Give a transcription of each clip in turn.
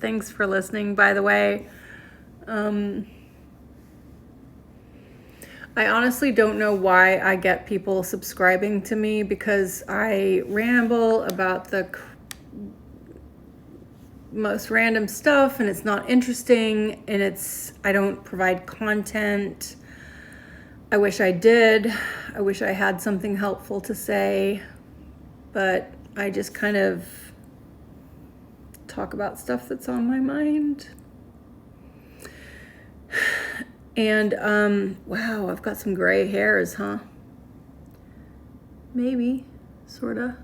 Thanks for listening, by the way. I honestly don't know why I get people subscribing to me, because I ramble about the most random stuff and it's not interesting, and I don't provide content. I wish I did. I wish I had something helpful to say, but I just kind of talk about stuff that's on my mind. And wow, I've got some gray hairs, huh? Maybe, sorta.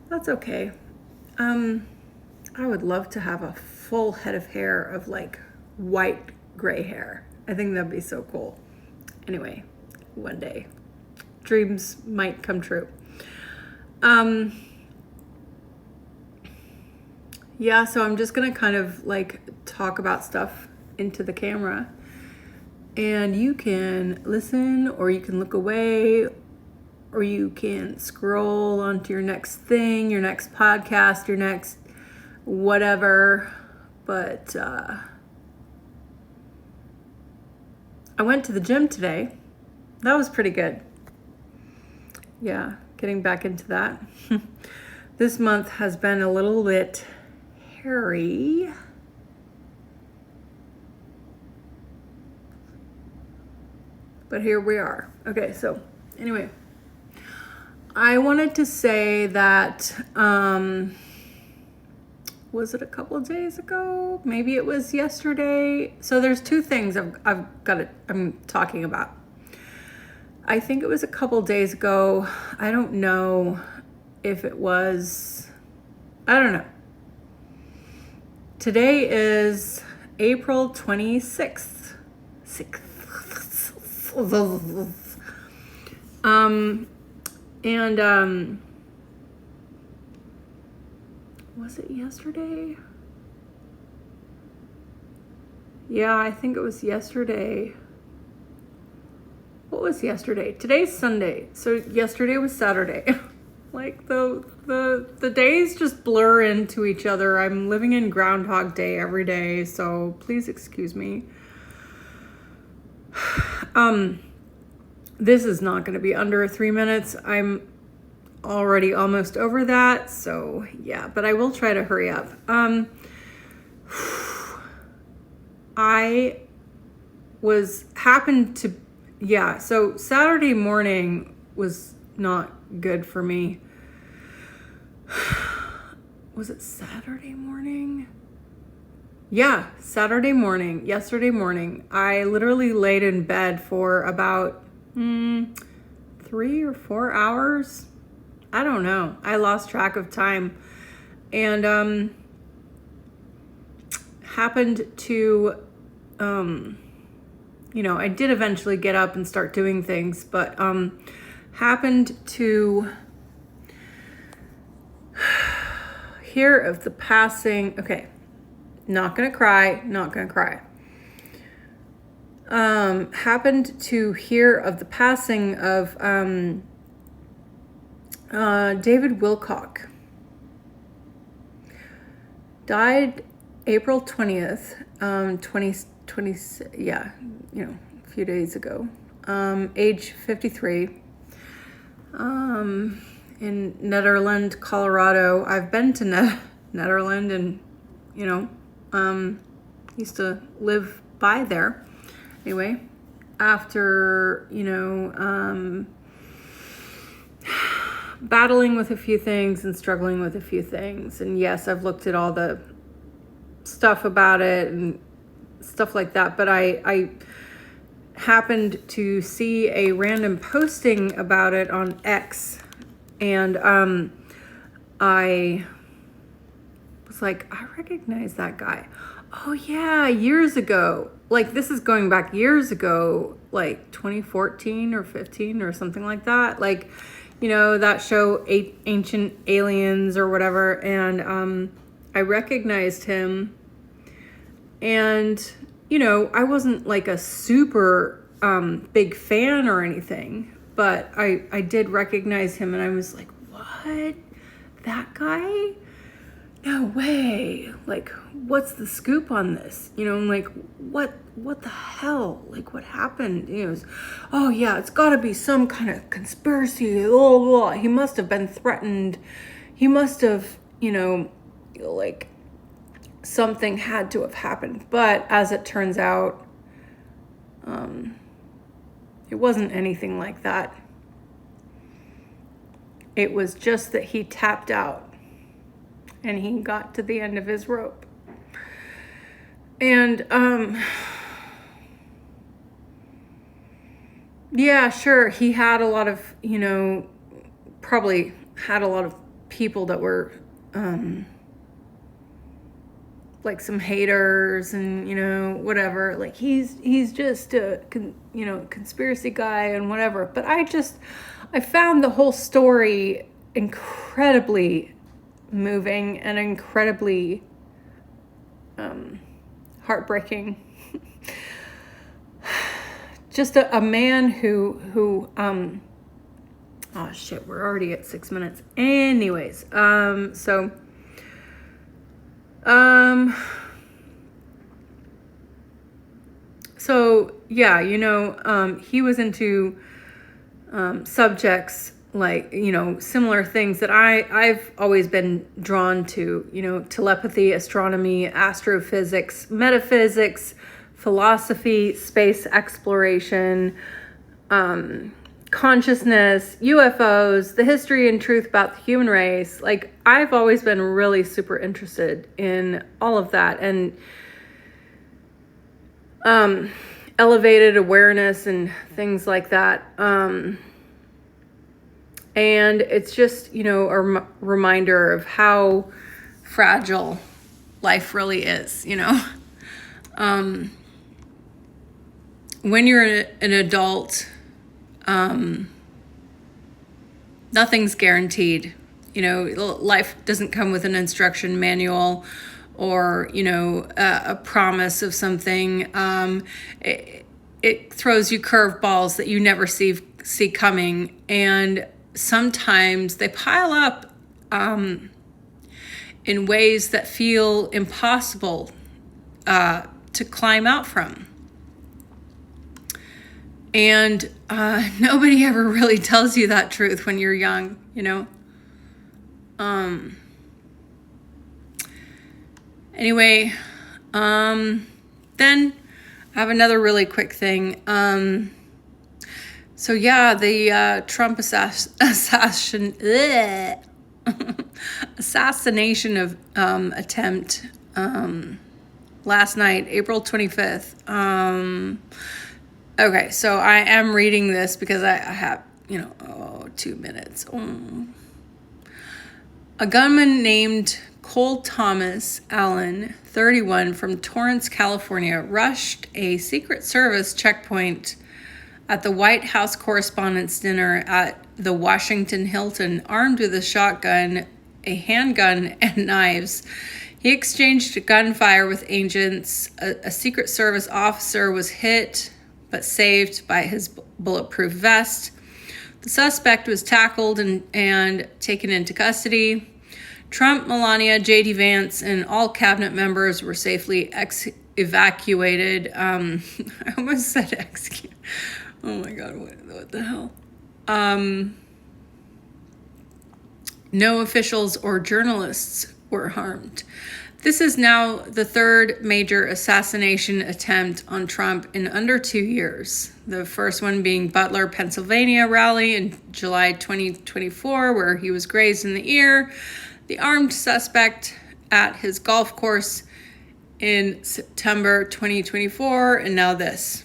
That's okay. I would love to have a full head of hair of like white gray hair. I think that'd be so cool. Anyway, one day, dreams might come true. Yeah, so I'm just gonna kind of like talk about stuff into the camera, and you can listen, or you can look away, or you can scroll onto your next thing, your next podcast, your next whatever. But I went to the gym today. That was pretty good. Yeah, getting back into that. This month has been a little bit hairy. But here we are. Okay, so anyway, I wanted to say that, was it a couple of days ago? Maybe it was yesterday. So there's two things I'm talking about. I think it was a couple of days ago. I don't know if it was, I don't know. Today is April 26th. Was it yesterday? Yeah, I think it was yesterday. What was yesterday? Today's Sunday. So yesterday was Saturday. Like the days just blur into each other. I'm living in Groundhog Day every day, so please excuse me. This is not going to be under 3 minutes. I'm already almost over that, so yeah, but I will try to hurry up. So Saturday morning was not good for me. Was it Saturday morning? Yeah, Saturday morning, yesterday morning, I literally laid in bed for about 3 or 4 hours. I don't know. I lost track of time. And happened to, I did eventually get up and start doing things, but happened to hear of the passing. Okay, not gonna cry. Happened to hear of the passing of David Wilcock. Died April 20th, 2020, yeah, a few days ago. Age 53. In Netherlands, Colorado. I've been to Netherlands and, used to live by there. Anyway, after, battling with a few things and struggling with a few things. And yes, I've looked at all the stuff about it and stuff like that, but I happened to see a random posting about it on X, and I was like, I recognize that guy. Oh yeah, years ago. Like, this is going back years ago, like 2014 or 15 or something like that. Like, that show Ancient Aliens or whatever, and I recognized him. And I wasn't like a super big fan or anything, but I did recognize him, and I was like, what? That guy? no way. Like, what's the scoop on this? You know, like, what the hell? Like, what happened? You know, oh yeah, it's got to be some kind of conspiracy. Blah, blah, blah. He must have been threatened. He must have, you know, like, something had to have happened. But as it turns out, it wasn't anything like that. It was just that he tapped out and he got to the end of his rope. And, yeah, sure, he had a lot of, you know, probably had a lot of people that were, like some haters and, you know, whatever. Like, he's just a, you know, conspiracy guy and whatever. But I found the whole story incredibly moving and incredibly heartbreaking. Just a man who oh shit, we're already at 6 minutes. Anyways, so yeah, you know, he was into subjects like, you know, similar things that I've always been drawn to, you know, telepathy, astronomy, astrophysics, metaphysics, philosophy, space exploration, consciousness, UFOs, the history and truth about the human race. Like, I've always been really super interested in all of that, and elevated awareness and things like that. And it's just, you know, a reminder of how fragile life really is, you know. When you're an adult, nothing's guaranteed. You know, life doesn't come with an instruction manual or, you know, a promise of something. It throws you curveballs that you never see coming, and sometimes they pile up in ways that feel impossible to climb out from. And nobody ever really tells you that truth when you're young, you know. Anyway, then I have another really quick thing. So yeah, the Trump assassination of attempt last night, April 25th. Okay, so I am reading this because I have, you know, 2 minutes. A gunman named Cole Thomas Allen, 31, from Torrance, California, rushed a Secret Service checkpoint at the White House Correspondents' Dinner at the Washington Hilton, armed with a shotgun, a handgun, and knives. He exchanged gunfire with agents. A Secret Service officer was hit but saved by his bulletproof vest. The suspect was tackled and taken into custody. Trump, Melania, J.D. Vance, and all cabinet members were safely evacuated. I almost said execute. Oh my God, what the hell? No officials or journalists were harmed. This is now the third major assassination attempt on Trump in under 2 years. The first one being Butler, Pennsylvania rally in July 2024, where he was grazed in the ear. The armed suspect at his golf course in September 2024, and now this.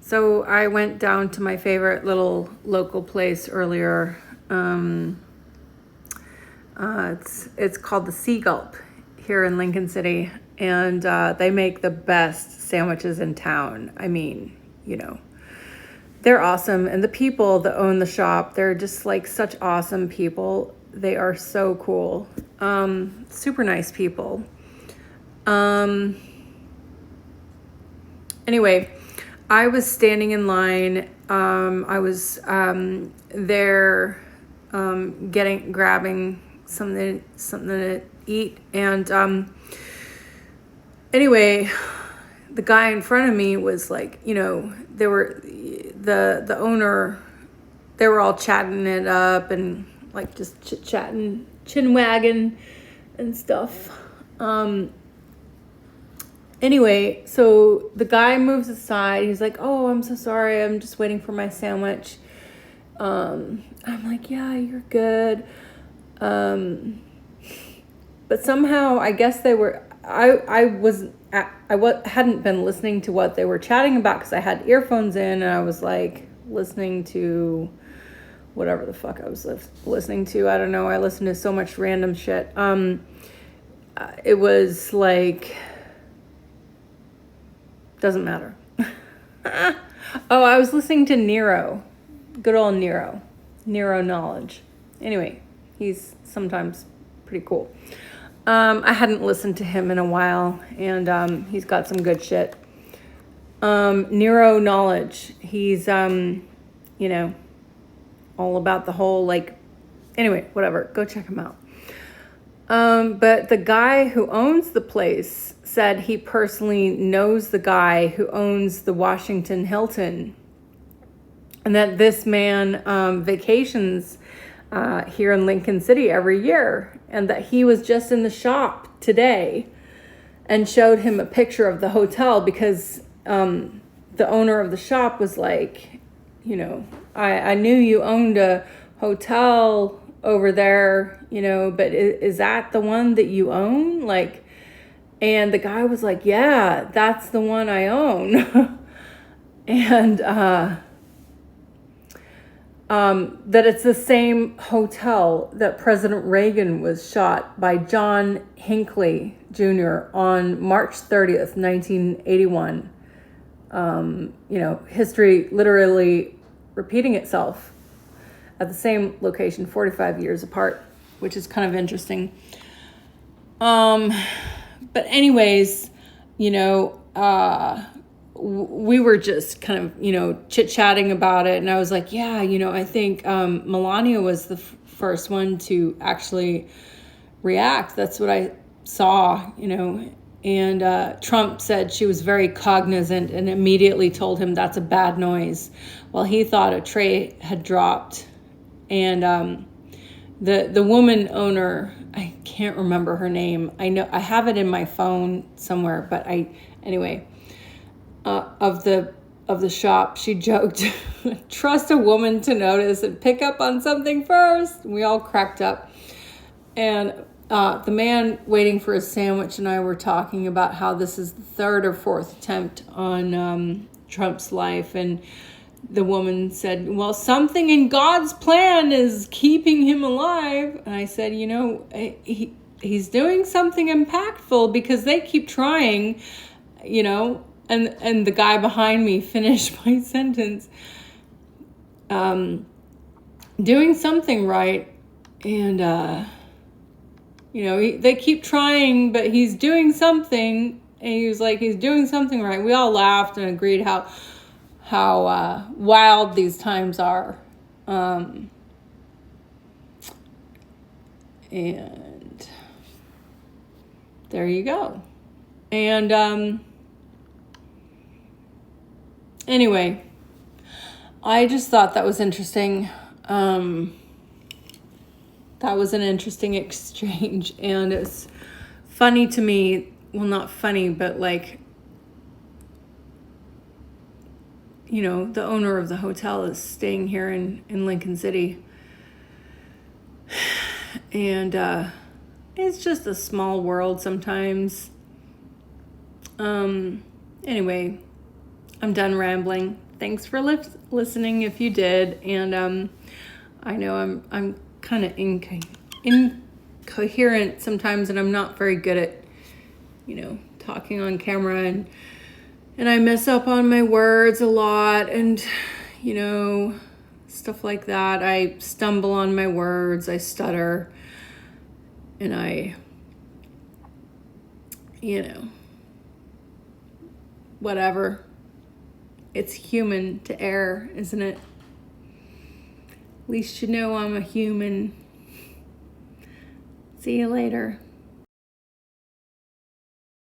So I went down to my favorite little local place earlier. It's called the Sea Gulp here in Lincoln City, and they make the best sandwiches in town. I mean, you know, they're awesome, and the people that own the shop, they're just like such awesome people. They are so cool, super nice people. Anyway, I was standing in line I was there grabbing something to eat, and anyway, the guy in front of me was like, they were the owner. They were all chatting it up and like just chit-chatting, chin-wagging and stuff. Anyway, so the guy moves aside. He's like, "Oh, I'm so sorry. I'm just waiting for my sandwich." I'm like, "Yeah, you're good." But somehow, I guess they were. I hadn't been listening to what they were chatting about because I had earphones in, and I was like listening to whatever the fuck I was listening to. I don't know. I listened to so much random shit. It was like, doesn't matter. Oh, I was listening to Nero. Good old Nero. Nero knowledge. Anyway, he's sometimes pretty cool. I hadn't listened to him in a while, and he's got some good shit. Nero knowledge. He's, all about the whole, anyway, whatever. Go check him out. But the guy who owns the place said he personally knows the guy who owns the Washington Hilton, and that this man vacations here in Lincoln City every year, and that he was just in the shop today and showed him a picture of the hotel because the owner of the shop was like, I knew you owned a hotel over there, but is that the one that you own? And the guy was like, yeah, that's the one I own. And that it's the same hotel that President Reagan was shot by John Hinckley Jr. on March 30th, 1981. History literally repeating itself at the same location 45 years apart, which is kind of interesting. But anyways, we were just kind of, chit-chatting about it. And I was like, yeah, I think Melania was the first one to actually react. That's what I saw, And Trump said she was very cognizant and immediately told him that's a bad noise. Well, he thought a tray had dropped. And the woman owner, I can't remember her name. I know I have it in my phone somewhere, but anyway, of the shop, she joked, trust a woman to notice and pick up on something first. We all cracked up. And the man waiting for his sandwich and I were talking about how this is the third or fourth attempt on Trump's life. And the woman said, well, something in God's plan is keeping him alive. And I said, he's doing something impactful because they keep trying, and the guy behind me finished my sentence. Doing something right. And, they keep trying, but he's doing something. And he was like, he's doing something right. We all laughed and agreed how wild these times are. And there you go. And anyway, I just thought that was interesting. That was an interesting exchange, and it's funny to me. Well, not funny, but the owner of the hotel is staying here in Lincoln City. And it's just a small world sometimes. Anyway, I'm done rambling. Thanks for listening if you did. And I know I'm kind of incoherent sometimes, and I'm not very good at, talking on camera, and I mess up on my words a lot, and, stuff like that. I stumble on my words, I stutter, and I, whatever. it's human to err, isn't it? At least you know I'm a human. See you later.